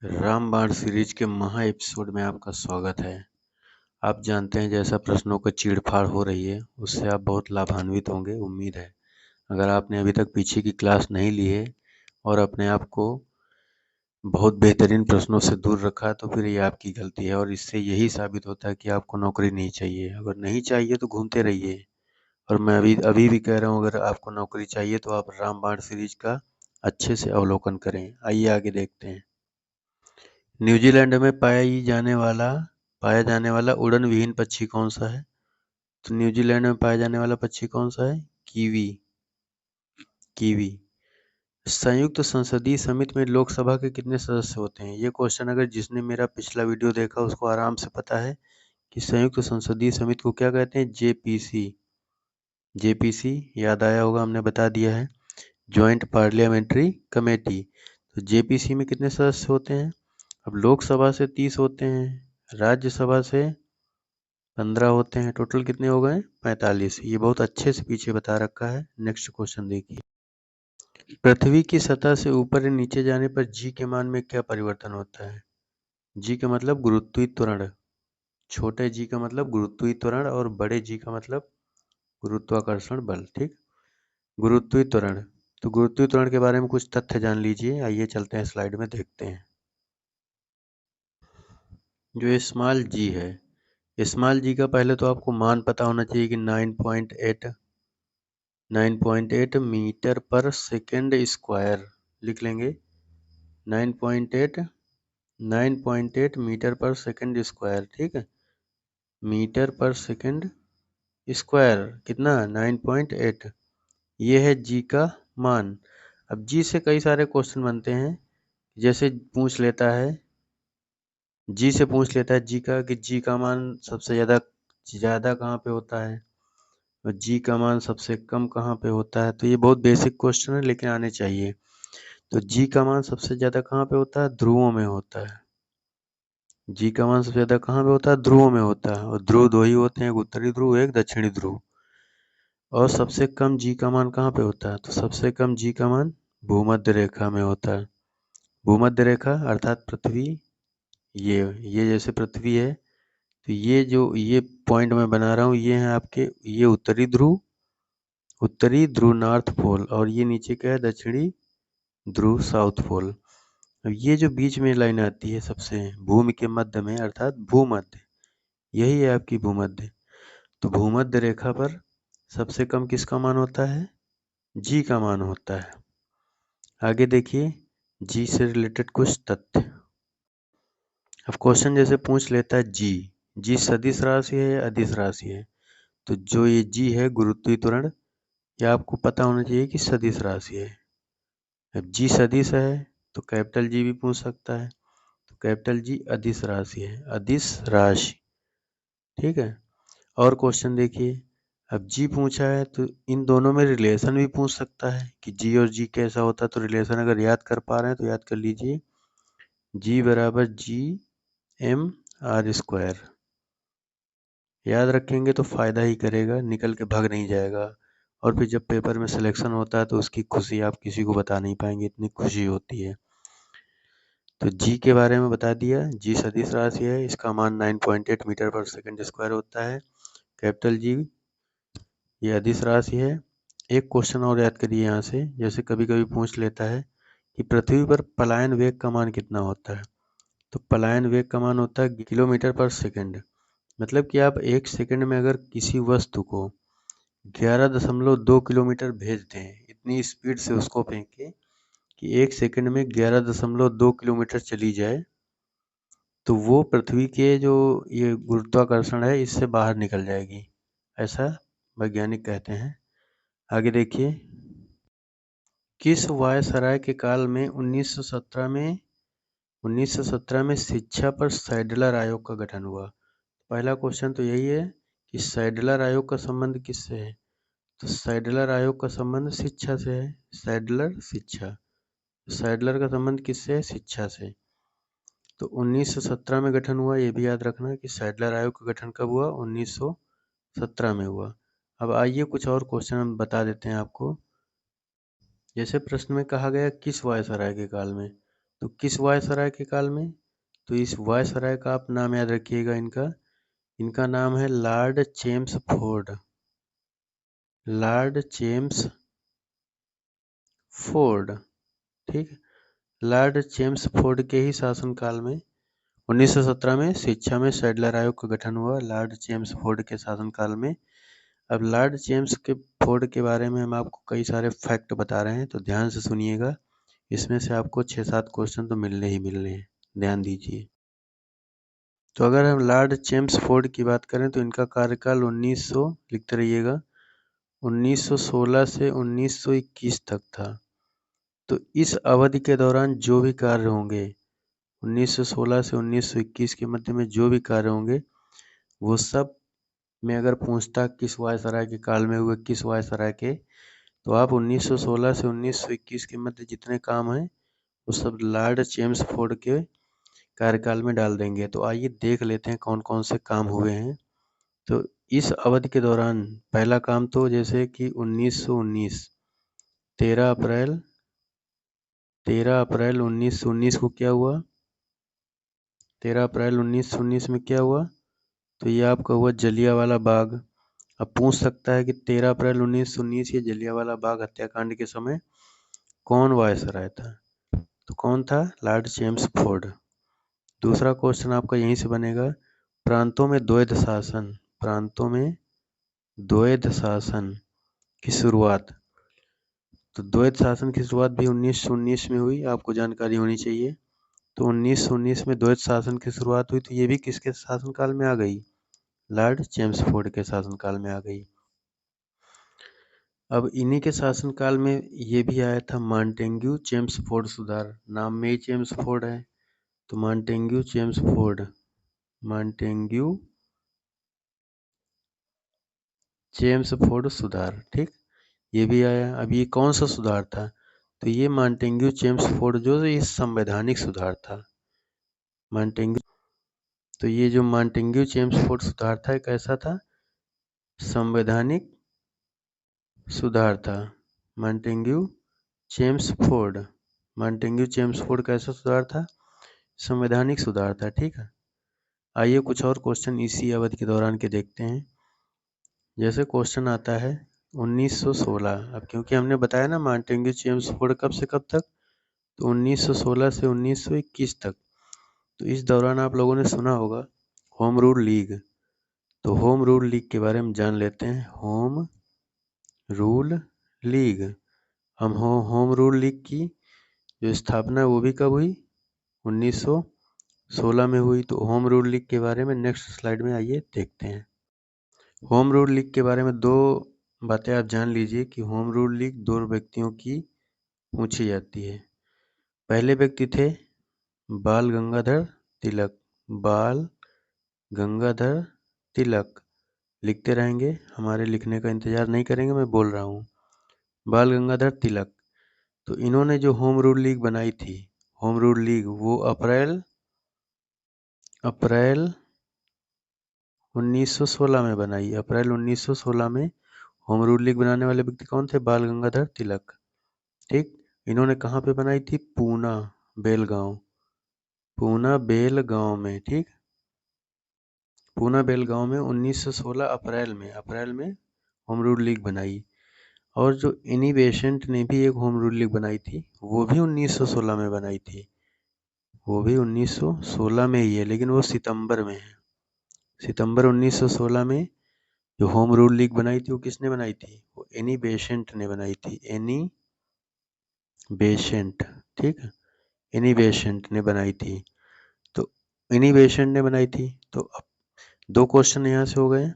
रामबाण सीरीज के महा एपिसोड में आपका स्वागत है। आप जानते हैं जैसा प्रश्नों का चीड़-फाड़ हो रही है उससे आप बहुत लाभान्वित होंगे, उम्मीद है। अगर आपने अभी तक पीछे की क्लास नहीं ली है और अपने आप को बहुत बेहतरीन प्रश्नों से दूर रखा है तो फिर ये आपकी गलती है और इससे यही साबित होता है कि आपको नौकरी नहीं चाहिए। अगर नहीं चाहिए तो घूमते रहिए। और मैं अभी भी कह रहा हूँ, अगर आपको नौकरी चाहिए तो आप रामबाण सीरीज का अच्छे से अवलोकन करें। आइए आगे देखते हैं। न्यूजीलैंड में पाया जाने वाला उड़न विहीन पक्षी कौन सा है? तो न्यूजीलैंड में पाया जाने वाला पक्षी कौन सा है? कीवी। कीवी। संयुक्त संसदीय समिति में लोकसभा के कितने सदस्य होते हैं? ये क्वेश्चन अगर जिसने मेरा पिछला वीडियो देखा उसको आराम से पता है कि संयुक्त संसदीय समिति को क्या कहते हैं? जेपीसी। जेपीसी याद आया होगा, हमने बता दिया है। Joint parliamentary committee. तो जेपीसी में कितने सदस्य होते हैं? अब लोकसभा से 30 होते हैं, राज्यसभा से 15 होते हैं, टोटल कितने हो गए? 45। ये बहुत अच्छे से पीछे बता रखा है। नेक्स्ट क्वेश्चन देखिए। पृथ्वी की सतह से ऊपर या नीचे जाने पर जी के मान में क्या परिवर्तन होता है? जी का मतलब गुरुत्वीय त्वरण। छोटे जी का मतलब गुरुत्वीय त्वरण और बड़े जी का मतलब गुरुत्वाकर्षण बल। ठीक, गुरुत्वीय त्वरण। तो गुरुत्वीय त्वरण के बारे में कुछ तथ्य जान लीजिए। आइए चलते हैं स्लाइड में देखते हैं। जो स्मॉल जी है, स्मॉल जी का पहले तो आपको मान पता होना चाहिए कि 9.8 मीटर पर सेकेंड स्क्वायर लिख लेंगे। 9.8 मीटर पर सेकेंड स्क्वायर। ठीक है, मीटर पर सेकेंड स्क्वायर कितना? 9.8। ये है जी का मान। अब जी से कई सारे क्वेश्चन बनते हैं। जैसे पूछ लेता है जी से पूछ लेता है जी का कि जी का मान सबसे ज़्यादा कहाँ पे होता है और जी का मान सबसे कम कहाँ पे होता है। तो ये बहुत बेसिक क्वेश्चन है लेकिन आने चाहिए। तो जी का मान सबसे ज़्यादा कहाँ पे होता है? ध्रुवों में होता है। जी का मान सबसे ज़्यादा कहाँ पे होता है? ध्रुवों में होता है। और ध्रुव दो ही होते हैं, एक उत्तरी ध्रुव, एक दक्षिणी ध्रुव। और सबसे कम जी का मान कहाँ पे होता है? तो सबसे कम जी का मान भूमध्य रेखा में होता है। भूमध्य रेखा अर्थात पृथ्वी, ये जैसे पृथ्वी है तो ये पॉइंट मैं बना रहा हूँ, ये है आपके, ये उत्तरी ध्रुव नॉर्थ पोल, और ये नीचे क्या है? दक्षिणी ध्रुव साउथ पोल। अब ये जो बीच में लाइन आती है सबसे भूमि के मध्य में अर्थात भूमध्य, यही है आपकी भूमध्य। तो भूमध्य रेखा पर सबसे कम किसका मान होता है? जी का मान होता है। आगे देखिए जी से रिलेटेड कुछ तथ्य। अब क्वेश्चन जैसे पूछ लेता है जी सदिश राशि है या अदिश राशि है? तो जो ये जी है गुरुत्वीय त्वरण, ये आपको पता होना चाहिए कि सदिश राशि है। अब जी सदिश है तो कैपिटल जी भी पूछ सकता है, तो कैपिटल जी अदिश राशि है, अदिश राशि। ठीक है, और क्वेश्चन देखिए। अब जी पूछा है तो इन दोनों में रिलेशन भी पूछ सकता है कि जी और जी कैसा होता है। तो रिलेशन अगर याद कर पा रहे हैं तो याद कर लीजिए, जी बराबर जी एम आर स्क्वायर। याद रखेंगे तो फायदा ही करेगा, निकल के भाग नहीं जाएगा। और फिर जब पेपर में सिलेक्शन होता है तो उसकी खुशी आप किसी को बता नहीं पाएंगे, इतनी खुशी होती है। तो जी के बारे में बता दिया, जी सदिश राशि है, इसका मान 9.8 मीटर पर सेकंड स्क्वायर होता है। कैपिटल जी ये अदिश राशि है। एक क्वेश्चन और याद करिए यहाँ से, जैसे कभी कभी पूछ लेता है कि पृथ्वी पर पलायन वेग का मान कितना होता है? तो पलायन वेग का मान होता है किलोमीटर पर सेकंड। मतलब कि आप एक सेकंड में अगर किसी वस्तु को 11.2 किलोमीटर भेज दें, इतनी स्पीड से उसको फेंके कि एक सेकंड में 11.2 किलोमीटर चली जाए, तो वो पृथ्वी के जो ये गुरुत्वाकर्षण है इससे बाहर निकल जाएगी, ऐसा वैज्ञानिक कहते हैं। आगे देखिए, किस वायसराय के काल में 1917 में शिक्षा पर सैडलर आयोग का गठन हुआ? पहला क्वेश्चन तो यही है कि सैडलर आयोग का संबंध किससे है? तो सैडलर आयोग का संबंध शिक्षा से है। सैडलर शिक्षा, सैडलर का संबंध किससे है? शिक्षा से। तो 1917 में गठन हुआ, ये भी याद रखना कि सैडलर आयोग का गठन कब हुआ? 1917 में हुआ। अब आइए कुछ और क्वेश्चन हम बता देते हैं आपको। जैसे प्रश्न में कहा गया किस वायसराय के काल में, तो किस वायसराय के काल में? तो इस वायसराय का आप नाम याद रखिएगा, इनका नाम है लॉर्ड चेम्सफोर्ड। लॉर्ड चेम्सफोर्ड, ठीक। लॉर्ड चेम्सफोर्ड के ही शासनकाल में 1917 में शिक्षा में सैडलर आयोग का गठन हुआ, लॉर्ड चेम्सफोर्ड के शासनकाल में। अब लॉर्ड चेम्स के फोर्ड के बारे में हम आपको कई सारे फैक्ट बता रहे हैं, तो ध्यान से सुनिएगा। इसमें से आपको 6-7 क्वेश्चन तो मिलने ही मिलने हैं, ध्यान दीजिए। तो अगर हम लॉर्ड चेम्सफोर्ड की बात करें तो इनका कार्यकाल 1900, लिखते रहिएगा, 1916 से 1921 तक था। तो इस अवधि के दौरान जो भी कार्य होंगे, 1916 से 1921 के मध्य में जो भी कार्य होंगे, वो सब में अगर पूछता किस वायसराय के काल में हुए, किस वायसराय के, तो आप 1916 से 1921 के मध्य जितने काम हैं वो सब लॉर्ड चेम्सफोर्ड के कार्यकाल में डाल देंगे। तो आइए देख लेते हैं कौन कौन से काम हुए हैं। तो इस अवधि के दौरान पहला काम तो जैसे कि 1919, 13 अप्रैल 1919 को क्या हुआ, 13 अप्रैल 1919 में क्या हुआ, तो ये आपका हुआ जलियांवाला बाग। अब पूछ सकता है कि 13 अप्रैल 1919 ये जलियांवाला बाग हत्याकांड के समय कौन वायसराय था, तो कौन था, लॉर्ड चेम्सफोर्ड। दूसरा क्वेश्चन आपका यहीं से बनेगा, प्रांतों में द्वैध शासन, प्रांतों में द्वैध शासन की शुरुआत। तो द्वैध शासन की शुरुआत भी 1919 में हुई, आपको जानकारी होनी चाहिए। तो 1919 में द्वैध शासन की शुरुआत हुई, तो ये भी किसके शासनकाल में आ गई, लॉर्ड चेम्सफोर्ड के शासनकाल में आ गई। अब इन्हीं के शासनकाल में ये भी आया था मॉन्टेग्यू चेम्सफोर्ड सुधार, नाम में ही चेम्सफोर्ड है, तो मॉन्टेग्यू चेम्सफोर्ड, मॉन्टेग्यू चेम्सफोर्ड सुधार, ठीक, ये भी आया। अब ये कौन सा सुधार था, तो ये मॉन्टेग्यू चेम्सफोर्ड जो ये संवैधानिक सुधार था, मॉन्टेग्यू। तो ये जो मॉन्टेग्यू चेम्सफोर्ड सुधार था, ये कैसा था, संवैधानिक सुधार था। मॉन्टेग्यू चेम्सफोर्ड, मॉन्टेग्यू चेम्सफोर्ड कैसा सुधार था, संवैधानिक सुधार था, ठीक है। आइए कुछ और क्वेश्चन इसी अवधि के दौरान के देखते हैं। जैसे क्वेश्चन आता है 1916, अब क्योंकि हमने बताया ना मॉन्टेग्यू चेम्सफोर्ड कब से कब तक, तो 1916 से 1921 तक। तो इस दौरान आप लोगों ने सुना होगा होम रूल लीग, तो होम रूल लीग के बारे में जान लेते हैं। होम रूल लीग, हम होम रूल लीग की जो स्थापना है वो भी कब हुई, 1916 में हुई। तो होम रूल लीग के बारे में नेक्स्ट स्लाइड में आइए देखते हैं। होम रूल लीग के बारे में दो बातें आप जान लीजिए कि होम रूल लीग दो व्यक्तियों की पूछी जाती है। पहले व्यक्ति थे बाल गंगाधर तिलक, बाल गंगाधर तिलक, लिखते रहेंगे, हमारे लिखने का इंतजार नहीं करेंगे, मैं बोल रहा हूँ, बाल गंगाधर तिलक। तो इन्होंने जो होम रूल लीग बनाई थी, होम रूल लीग, वो अप्रैल 1916 में बनाई, अप्रैल 1916 में होम रूल लीग बनाने वाले व्यक्ति कौन थे, बाल गंगाधर तिलक, ठीक। इन्होंने कहाँ पे बनाई थी, पूना बेलगांव, पूना बेलगांव में, ठीक, पूना बेलगांव में 1916 अप्रैल में होम रूल लीग बनाई। और जो एनी बेसेंट ने भी एक होम रूल लीग बनाई थी, वो भी 1916 में बनाई थी, वो भी 1916 में ही है, लेकिन वो सितंबर में है। सितंबर 1916 में जो होम रूल लीग बनाई थी वो किसने बनाई थी, वो एनी बेसेंट ने बनाई थी, एनी बेसेंट, ठीक है, एनी बेसेंट ने बनाई थी। तो एनी बेसेंट ने बनाई थी। तो अब दो क्वेश्चन यहाँ से हो गए।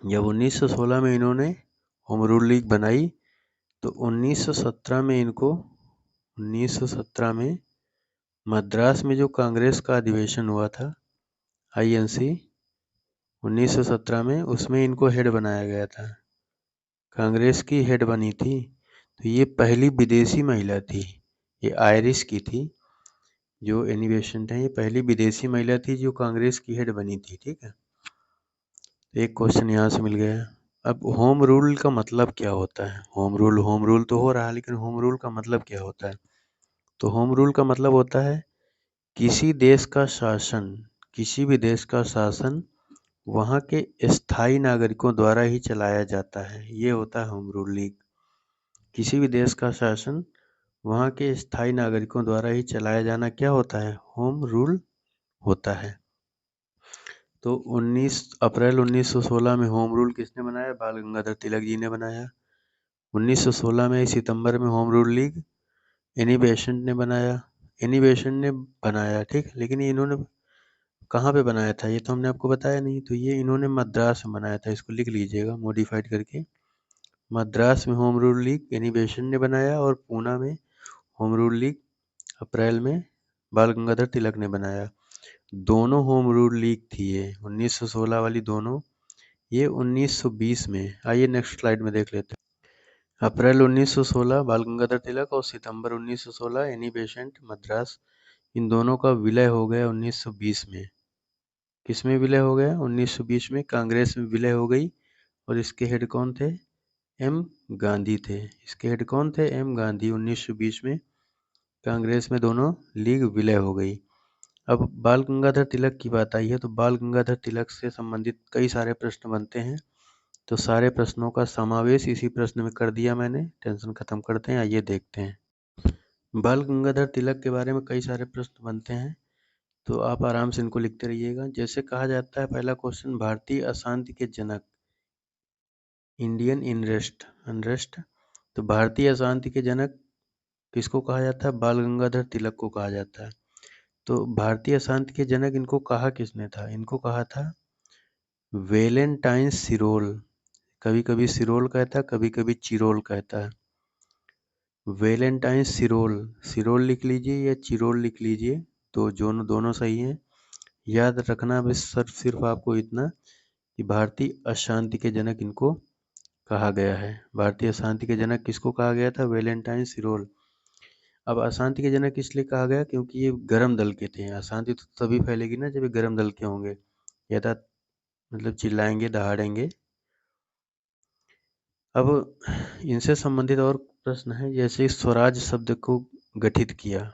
जब 1916 में इन्होंने होम रूल लीग बनाई, तो 1917 में इनको, 1917 में मद्रास में जो कांग्रेस का अधिवेशन हुआ था, आईएनसी 1917 में, उसमें इनको हेड बनाया गया था, कांग्रेस की हेड बनी थी। तो ये पहली विदेशी महिला थी, ये आयरिश की थी, जो एनी बेसेंट है, ये पहली विदेशी महिला थी जो कांग्रेस की हेड बनी थी, ठीक है। एक क्वेश्चन यहाँ से मिल गया। अब होम रूल का मतलब क्या होता है, होम रूल तो हो रहा है, लेकिन होम रूल का मतलब क्या होता है। तो होम रूल का मतलब होता है किसी देश का शासन, किसी भी देश का शासन वहाँ के स्थायी नागरिकों द्वारा ही चलाया जाता है, ये होता है होम रूल लीग। किसी भी देश का शासन वहाँ के स्थायी नागरिकों द्वारा ही चलाया जाना क्या होता है, होम रूल होता है। तो 19 अप्रैल 1916 में होम रूल किसने बनाया, बाल गंगाधर तिलक जी ने बनाया। 1916 में सितंबर में home rule league Annie Besant ने बनाया, एनी बेसेंट ने बनाया, ठीक। लेकिन ये इन्होंने कहाँ पे बनाया था, ये तो हमने आपको बताया नहीं। तो ये इन्होंने मद्रास में बनाया था, इसको लिख लीजिएगा मॉडिफाइड करके। मद्रास में home rule league Annie Besant ने बनाया और पूना में होम रूल लीग अप्रैल में बाल गंगाधर तिलक ने बनाया। दोनों होम रूल लीग थी ये 1916 वाली दोनों, ये 1920 में। आइए नेक्स्ट स्लाइड में देख लेते हैं। अप्रैल 1916 बाल गंगाधर तिलक और सितंबर 1916 एनी बेसेंट मद्रास, इन दोनों का विलय हो गया 1920 में। किस में विलय हो गया, 1920 में कांग्रेस में विलय हो गई। और इसके हेड कौन थे, एम गांधी थे। इसके हेड कौन थे, एम गांधी। 1920 में कांग्रेस में दोनों लीग विलय हो गई। अब बाल गंगाधर तिलक की बात आई है, तो बाल गंगाधर तिलक से संबंधित कई सारे प्रश्न बनते हैं। तो सारे प्रश्नों का समावेश इसी प्रश्न में कर दिया मैंने, टेंशन खत्म करते हैं। आइए देखते हैं। बाल गंगाधर तिलक के बारे में कई सारे प्रश्न बनते हैं, तो आप आराम से इनको लिखते रहिएगा। जैसे कहा जाता है, पहला क्वेश्चन, भारतीय अशांति के जनक, इंडियन अनरेस्ट। तो भारतीय अशांति के जनक किसको कहा जाता है, बाल गंगाधर तिलक को कहा जाता है। तो भारतीय अशांति के जनक इनको कहा किसने था, इनको कहा था वेलेंटाइन सिरोल। कभी कभी सिरोल कहता है, कभी कभी चिरोल कहता है। वेलेंटाइन सिरोल, सिरोल लिख लीजिए या चिरोल लिख लीजिए, तो दोनों सही हैं। याद रखना बस सिर्फ आपको इतना कि भारतीय अशांति के जनक इनको कहा गया है। भारतीय अशांति के जनक किसको कहा गया था, वेलेंटाइन सिरोल। अब अशांति के जनक इसलिए कहा गया क्योंकि ये गर्म दल के थे। अशांति तो तभी फैलेगी ना जब ये गर्म दल के होंगे, या मतलब चिल्लाएंगे दहाड़ेंगे। अब इनसे संबंधित और प्रश्न है, जैसे स्वराज शब्द को गठित किया।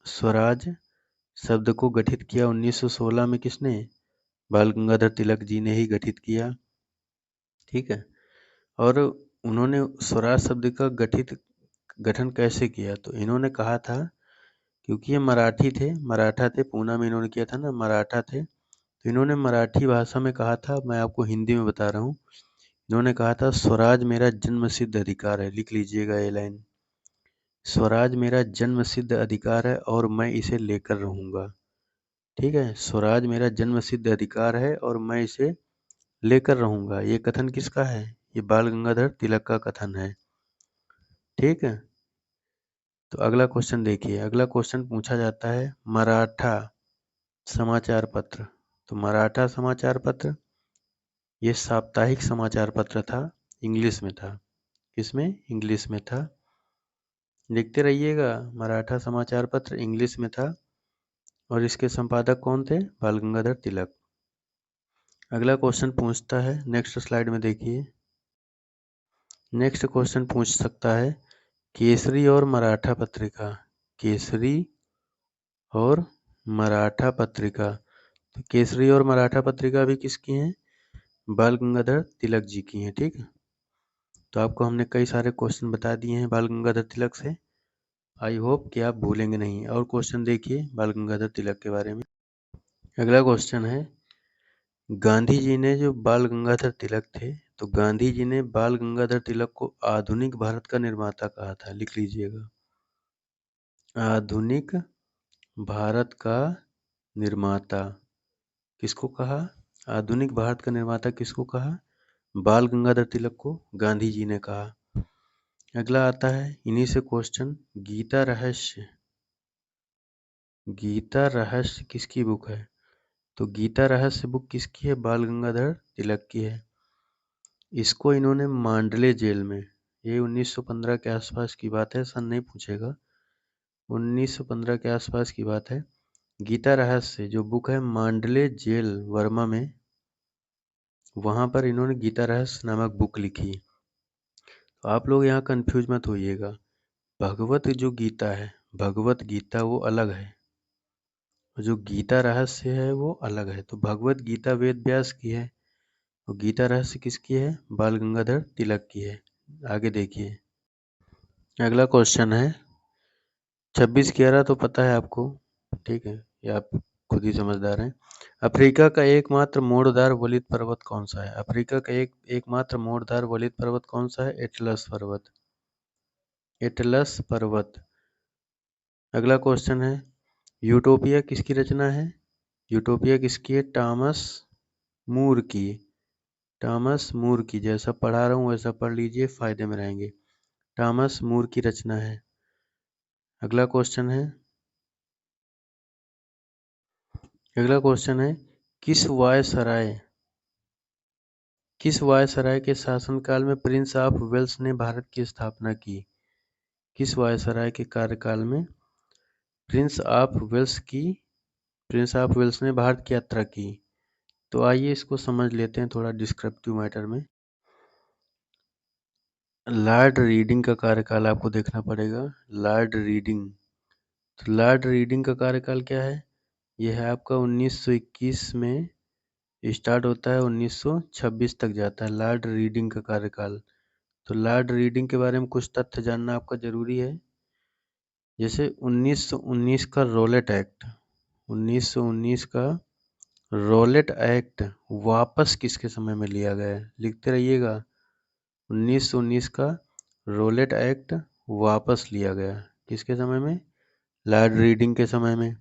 स्वराज शब्द को गठित किया 1916 में किसने, बाल गंगाधर तिलक जी ने ही गठित किया, ठीक है। और उन्होंने स्वराज शब्द का गठन कैसे किया, तो इन्होंने कहा था, क्योंकि ये मराठी थे, मराठा थे, पूना में इन्होंने किया था ना, मराठा थे, तो इन्होंने मराठी भाषा में कहा था। मैं आपको हिंदी में बता रहा हूँ। इन्होंने कहा था, स्वराज मेरा जन्मसिद्ध अधिकार है। लिख लीजिएगा ये लाइन, स्वराज मेरा जन्मसिद्ध अधिकार है और मैं इसे लेकर रहूंगा, ठीक है। स्वराज मेरा जन्मसिद्ध अधिकार है और मैं इसे लेकर रहूंगा। ये कथन किसका है, ये बाल गंगाधर तिलक का कथन है, ठीक है। तो अगला क्वेश्चन देखिए। अगला क्वेश्चन पूछा जाता है, मराठा समाचार पत्र। तो मराठा समाचार पत्र ये साप्ताहिक समाचार पत्र था, इंग्लिश में था। किसमें, इंग्लिश में था। लिखते रहिएगा, मराठा समाचार पत्र इंग्लिश में था और इसके संपादक कौन थे, बाल गंगाधर तिलक। अगला क्वेश्चन पूछता है, नेक्स्ट स्लाइड में देखिए। नेक्स्ट क्वेश्चन पूछ सकता है, केसरी और मराठा पत्रिका, केसरी और मराठा पत्रिका। तो केसरी और मराठा पत्रिका भी किसकी हैं, बाल गंगाधर तिलक जी की हैं, ठीक है। तो आपको हमने कई सारे क्वेश्चन बता दिए हैं बाल गंगाधर तिलक से। आई होप कि आप भूलेंगे नहीं। और क्वेश्चन देखिए बाल गंगाधर तिलक के बारे में। अगला क्वेश्चन है, गांधी जी ने जो बाल गंगाधर तिलक थे, तो गांधी जी ने बाल गंगाधर तिलक को आधुनिक भारत का निर्माता कहा था। लिख लीजिएगा, आधुनिक भारत का निर्माता किसको कहा, आधुनिक भारत का निर्माता किसको कहा, बाल गंगाधर तिलक को गांधी जी ने कहा। अगला आता है इन्हीं से क्वेश्चन, गीता रहस्य। गीता रहस्य किसकी बुक है, तो गीता रहस्य बुक किसकी है, बाल गंगाधर तिलक की है। इसको इन्होंने मांडले जेल में, ये 1915 के आसपास की बात है, सन नहीं पूछेगा, 1915 के आसपास की बात है। गीता रहस्य जो बुक है मांडले जेल वर्मा में, वहाँ पर इन्होंने गीता रहस्य नामक बुक लिखी। तो आप लोग यहाँ कंफ्यूज मत होइएगा, भगवत जो गीता है भगवत गीता वो अलग है, जो गीता रहस्य है वो अलग है। तो भगवत गीता वेद व्यास की है, और गीता रहस्य किसकी है? बाल गंगाधर तिलक की है। आगे देखिए, अगला क्वेश्चन है 26/11 तो पता है आपको, ठीक है, ये आप खुद ही समझदार हैं। अफ्रीका का एकमात्र मोड़दार वलित पर्वत कौन सा है? अफ्रीका का एकमात्र मोड़दार वलित पर्वत कौन सा है? एटलस पर्वत, एटलस पर्वत। अगला क्वेश्चन है, यूटोपिया किसकी रचना है? यूटोपिया किसकी है? टॉमस मूर की, टॉमस मूर की। जैसा पढ़ा रहा हूँ वैसा पढ़ लीजिए, फायदे में रहेंगे। टॉमस मूर की रचना है। अगला क्वेश्चन है, अगला क्वेश्चन है, किस वायसराय किस वायसराय के शासनकाल में प्रिंस ऑफ वेल्स ने भारत की स्थापना की? किस वायसराय के कार्यकाल में प्रिंस ऑफ वेल्स ने भारत की यात्रा की? तो आइए इसको समझ लेते हैं थोड़ा डिस्क्रिप्टिव मैटर में। लॉर्ड रीडिंग का कार्यकाल आपको देखना पड़ेगा। लॉर्ड रीडिंग, तो लॉर्ड रीडिंग का कार्यकाल क्या है? यह है आपका 1921 में स्टार्ट होता है, 1926 तक जाता है लॉर्ड रीडिंग का कार्यकाल। तो लॉर्ड रीडिंग के बारे में कुछ तथ्य जानना आपका जरूरी है। जैसे 1919 का रोलेट एक्ट, 1919 का रोलेट एक्ट वापस किसके समय में लिया गया है? लिखते रहिएगा, 1919 का रोलेट एक्ट वापस लिया गया किसके समय में? लॉर्ड रीडिंग के समय में।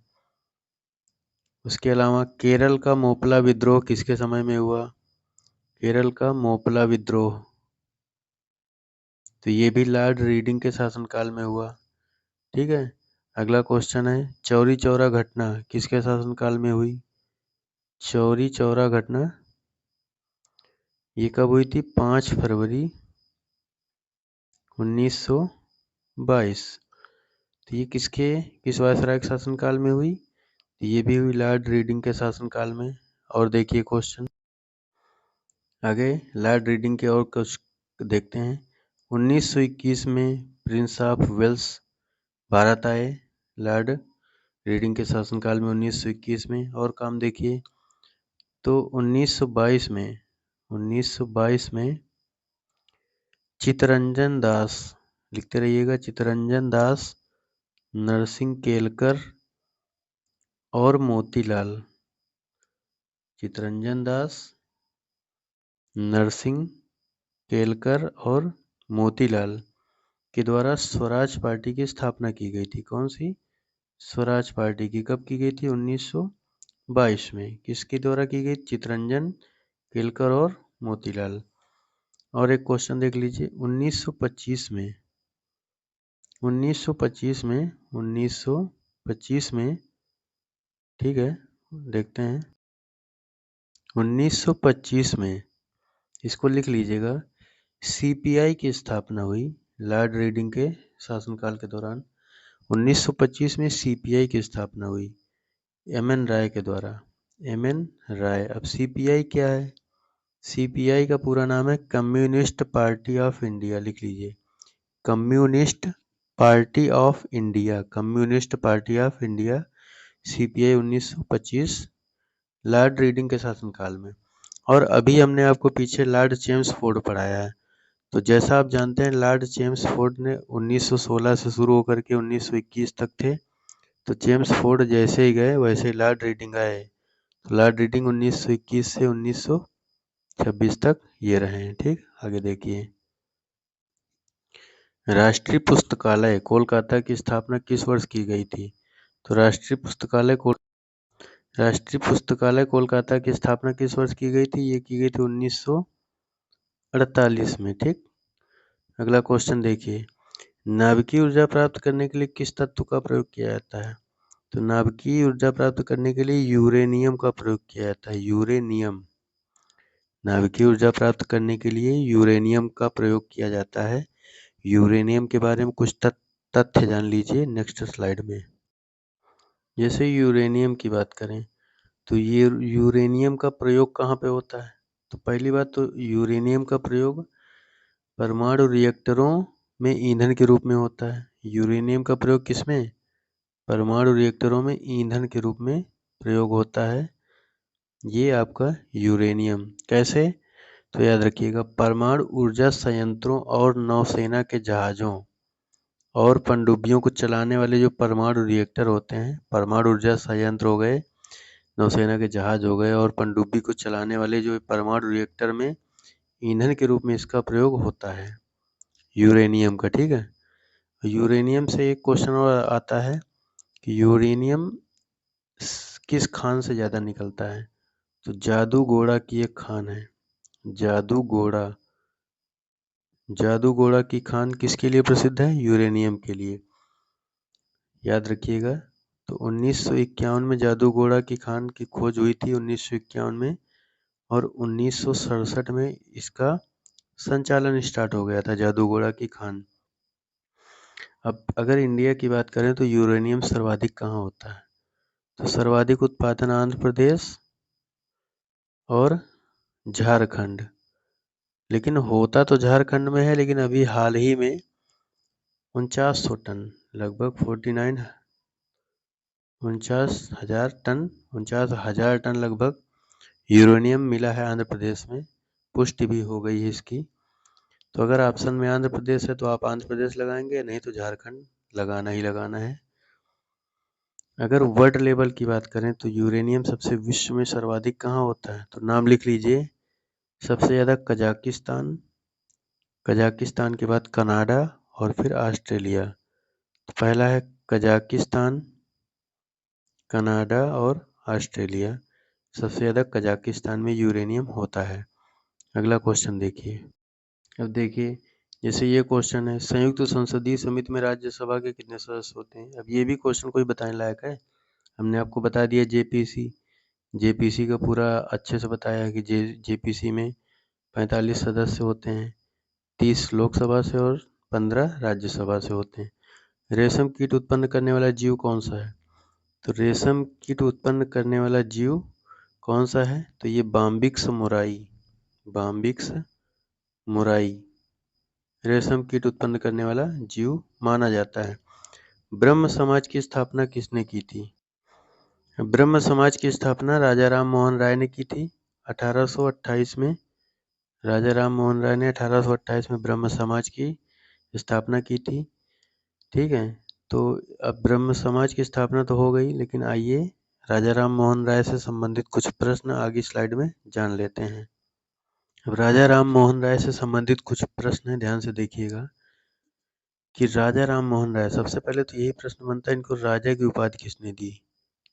उसके अलावा केरल का मोपला विद्रोह किसके समय में हुआ? केरल का मोपला विद्रोह, तो ये भी लॉर्ड रीडिंग के शासनकाल में हुआ, ठीक है। अगला क्वेश्चन है, चौरी चौरा घटना किसके शासनकाल में हुई? चौरी चौरा घटना ये कब हुई थी? 5 फरवरी 1922। तो ये किस वायसराय के शासनकाल में हुई? ये भी हुई लॉर्ड रीडिंग के शासनकाल में। और देखिए क्वेश्चन आगे, लॉर्ड रीडिंग के और कुछ देखते हैं। 1921 में प्रिंस ऑफ वेल्स भारत आए, लॉर्ड रीडिंग के शासनकाल में 1921 में। और काम देखिए, तो 1922 में चित्तरंजन दास, लिखते रहिएगा, चित्तरंजन दास, नरसिंह केलकर और मोतीलाल, चित्तरंजन दास, नरसिंह केलकर और मोतीलाल के द्वारा स्वराज पार्टी की स्थापना की गई थी। कौन सी? स्वराज पार्टी की कब की गई थी? 1922 में। किसके द्वारा की गई? चित्तरंजन केलकर और मोतीलाल। और एक क्वेश्चन देख लीजिए, 1925 में 1925 में, ठीक है, देखते हैं। 1925 में, इसको लिख लीजिएगा, सीपीआई की स्थापना हुई लॉर्ड रीडिंग के शासनकाल के दौरान। 1925 में सीपीआई की स्थापना हुई एमएन राय के द्वारा, एमएन राय। अब सीपीआई क्या है? सीपीआई का पूरा नाम है कम्युनिस्ट पार्टी ऑफ इंडिया, लिख लीजिए, communist party of India, communist party of India, CPI 1925 Lord reading के शासनकाल में। और अभी हमने आपको पीछे लॉर्ड चेम्सफोर्ड पढ़ाया है, तो जैसा आप जानते हैं लॉर्ड चेम्सफोर्ड ने 1916 से शुरू होकर के 1921 तक थे। तो चेम्सफोर्ड जैसे ही गए वैसे ही लॉर्ड रीडिंग आए। तो लॉर्ड रीडिंग 1921 से 1926 तक ये रहे हैं, ठीक। आगे देखिए, राष्ट्रीय पुस्तकालय कोलकाता की स्थापना किस वर्ष की गई थी? तो राष्ट्रीय पुस्तकालय कोलकाता की स्थापना किस वर्ष की गई थी? ये की गई थी 1948 में, ठीक। अगला क्वेश्चन देखिए, नाभिकीय ऊर्जा प्राप्त करने के लिए किस तत्व का प्रयोग किया जाता है? तो नाभिकीय ऊर्जा प्राप्त करने के लिए यूरेनियम का प्रयोग किया जाता है, यूरेनियम। नाभिकीय ऊर्जा प्राप्त करने के लिए यूरेनियम का प्रयोग किया जाता है। यूरेनियम के बारे में कुछ तथ्य जान लीजिए नेक्स्ट स्लाइड में। जैसे यूरेनियम की बात करें, तो ये यूरेनियम का प्रयोग कहाँ पे होता है? तो पहली बात तो यूरेनियम का प्रयोग परमाणु रिएक्टरों में ईंधन के रूप में होता है। यूरेनियम का प्रयोग किसमें? परमाणु रिएक्टरों में ईंधन के रूप में प्रयोग होता है ये आपका यूरेनियम। कैसे? तो याद रखिएगा, परमाणु ऊर्जा संयंत्रों और नौसेना के जहाजों और पनडुब्बियों को चलाने वाले जो परमाणु रिएक्टर होते हैं, परमाणु ऊर्जा संयंत्र हो गए, नौसेना के जहाज हो गए और पनडुब्बी को चलाने वाले जो परमाणु रिएक्टर में ईंधन के रूप में इसका प्रयोग होता है यूरेनियम का। ठीक है, यूरेनियम से एक क्वेश्चन और आता है कि यूरेनियम किस खान से ज़्यादा निकलता है? तो जादूगोड़ा की एक खान है, जादूगोड़ा। जादूगोड़ा की खान किसके लिए प्रसिद्ध है? यूरेनियम के लिए। याद रखिएगा। तो 1951 में जादूगोड़ा की खान की खोज हुई थी 1951 में, और 1967 में इसका संचालन स्टार्ट हो गया था जादूगोड़ा की खान। अब अगर इंडिया की बात करें तो यूरेनियम सर्वाधिक कहाँ होता है? तो सर्वाधिक उत्पादन आंध्र प्रदेश और झारखंड। लेकिन होता तो झारखंड में है, लेकिन अभी हाल ही में 4900 टन, लगभग 49,000 टन लगभग यूरेनियम मिला है आंध्र प्रदेश में, पुष्टि भी हो गई है इसकी। तो अगर ऑप्शन में आंध्र प्रदेश है तो आप आंध्र प्रदेश लगाएंगे, नहीं तो झारखंड लगाना ही लगाना है। अगर वर्ल्ड लेवल की बात करें तो यूरेनियम सबसे विश्व में सर्वाधिक कहाँ होता है? तो नाम लिख लीजिए। सबसे ज़्यादा कजाकिस्तान, कजाकिस्तान के बाद कनाडा और फिर ऑस्ट्रेलिया। तो पहला है कजाकिस्तान, कनाडा और ऑस्ट्रेलिया। सबसे ज़्यादा कजाकिस्तान में यूरेनियम होता है। अगला क्वेश्चन देखिए। अब देखिए, जैसे ये क्वेश्चन है, संयुक्त संसदीय समिति में राज्यसभा के कितने सदस्य होते हैं? अब ये भी क्वेश्चन कोई बताने लायक है? हमने आपको बता दिया जेपीसी, जेपीसी का पूरा अच्छे से बताया है कि जेपीसी में 45 सदस्य होते हैं, 30 लोकसभा से और 15 राज्यसभा से होते हैं। रेशम कीट उत्पन्न करने वाला जीव कौन सा है? तो रेशम कीट उत्पन्न करने वाला जीव कौन सा है? तो ये बाम्बिक्स मोराई, बाम्बिक्स मोराई रेशम कीट उत्पन्न करने वाला जीव माना जाता है। ब्रह्म समाज की स्थापना किसने की थी? ब्रह्म समाज की स्थापना राजा राम मोहन राय ने की थी 1828 में। राजा राम मोहन राय ने 1828 में ब्रह्म समाज की स्थापना की थी। ठीक है, तो अब ब्रह्म समाज की स्थापना तो हो गई, लेकिन आइए राजा राम मोहन राय से संबंधित कुछ प्रश्न आगे स्लाइड में जान लेते हैं। अब राजा राम मोहन राय से संबंधित कुछ प्रश्न हैं, ध्यान से देखिएगा कि राजा राम मोहन राय, सबसे पहले तो यही प्रश्न बनता है, इनको राजा की उपाधि किसने दी?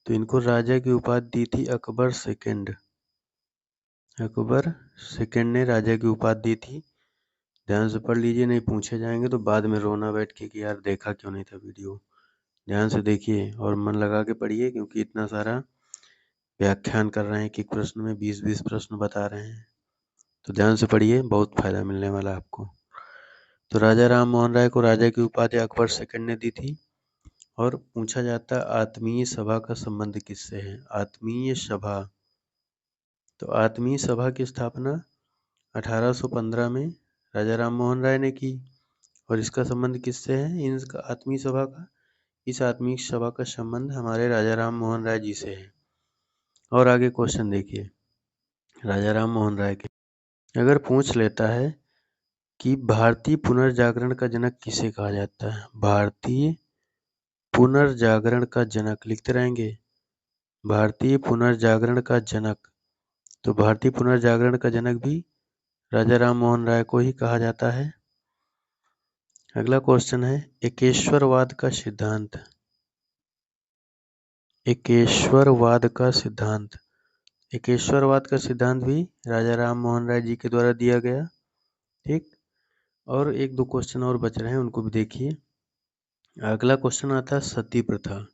तो इनको राजा की उपाधि दी थी अकबर सेकंड। अकबर सेकंड ने राजा की उपाधि दी थी। ध्यान से पढ़ लीजिए, नहीं पूछे जाएंगे तो बाद में रोना बैठ के कि यार देखा क्यों नहीं था वीडियो। ध्यान से देखिए और मन लगा के पढ़िए, क्योंकि इतना सारा व्याख्यान कर रहे हैं कि प्रश्न में 20-20 प्रश्न बता रहे हैं, तो ध्यान से पढ़िए, बहुत फायदा मिलने वाला है आपको। तो राजा राम मोहन राय को राजा की उपाधि अकबर सेकंड ने दी थी। और पूछा जाता आत्मीय सभा का संबंध किससे है? आत्मीय सभा, तो आत्मीय सभा की स्थापना 1815 में राजा राम मोहन राय ने की। और इसका संबंध किससे है? इन आत्मीय सभा का, इस आत्मीय सभा का संबंध हमारे राजा राम मोहन राय जी से है। और आगे क्वेश्चन देखिए, राजा राम मोहन राय के अगर पूछ लेता है कि भारतीय पुनर्जागरण का जनक किसे कहा जाता है? भारतीय पुनर्जागरण का जनक, लिखते रहेंगे, भारतीय पुनर्जागरण का जनक। तो भारतीय पुनर्जागरण का जनक भी राजा राम मोहन राय को ही कहा जाता है। अगला क्वेश्चन है, एकेश्वरवाद का सिद्धांत। एकेश्वरवाद का सिद्धांत, एकेश्वरवाद का सिद्धांत भी राजा राम मोहन राय जी के द्वारा दिया गया। ठीक, और एक दो क्वेश्चन और बच रहे हैं, उनको भी देखिए। अगला क्वेश्चन आता है सती प्रथा।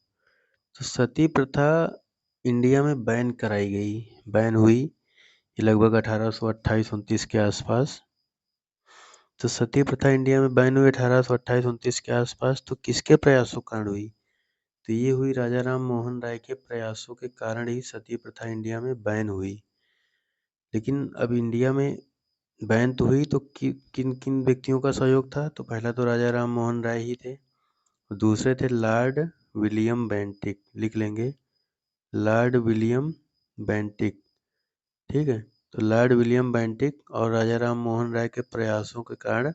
तो सती प्रथा इंडिया में बैन कराई गई, बैन हुई ये लगभग 1828-29 के आसपास। तो सती प्रथा इंडिया में बैन हुई 1828-29 के आसपास। तो किसके प्रयासों के कारण हुई? तो ये हुई राजा राम मोहन राय के प्रयासों के कारण ही सती प्रथा इंडिया में बैन हुई। लेकिन अब इंडिया में बैन तो हुई, तो किन किन व्यक्तियों का सहयोग था? तो पहला तो राजा राम मोहन राय ही थे, दूसरे थे लॉर्ड विलियम बेंटिक लिख लेंगे, लॉर्ड विलियम बेंटिक। ठीक है, तो लॉर्ड विलियम बेंटिक और राजा राम मोहन राय के प्रयासों के कारण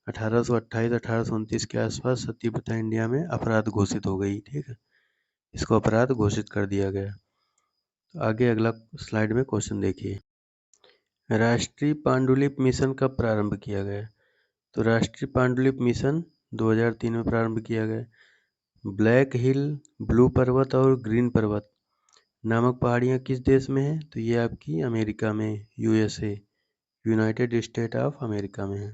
1828-1829 के आसपास सती प्रथा इंडिया में अपराध घोषित हो गई। ठीक है, इसको अपराध घोषित कर दिया गया। तो आगे अगला स्लाइड में क्वेश्चन देखिए, राष्ट्रीय पांडुलिपि मिशन कब प्रारंभ किया गया? तो राष्ट्रीय पांडुलिपि मिशन 2003 में प्रारंभ किया गया। ब्लैक हिल, ब्लू पर्वत और ग्रीन पर्वत नामक पहाड़ियाँ किस देश में है? तो ये आपकी अमेरिका में, USA, United state of America में है।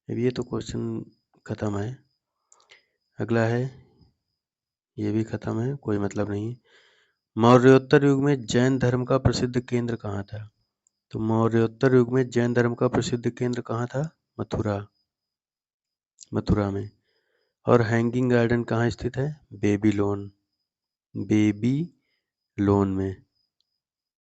अब ये तो क्वेश्चन खत्म है। अगला है, ये भी खत्म है, कोई मतलब नहीं। मौर्योत्तर युग में जैन धर्म का प्रसिद्ध केंद्र कहाँ था? तो मौर्योत्तर युग में जैन धर्म का प्रसिद्ध केंद्र कहाँ था? मथुरा में। और हैंगिंग गार्डन कहाँ स्थित है? बेबीलोन में।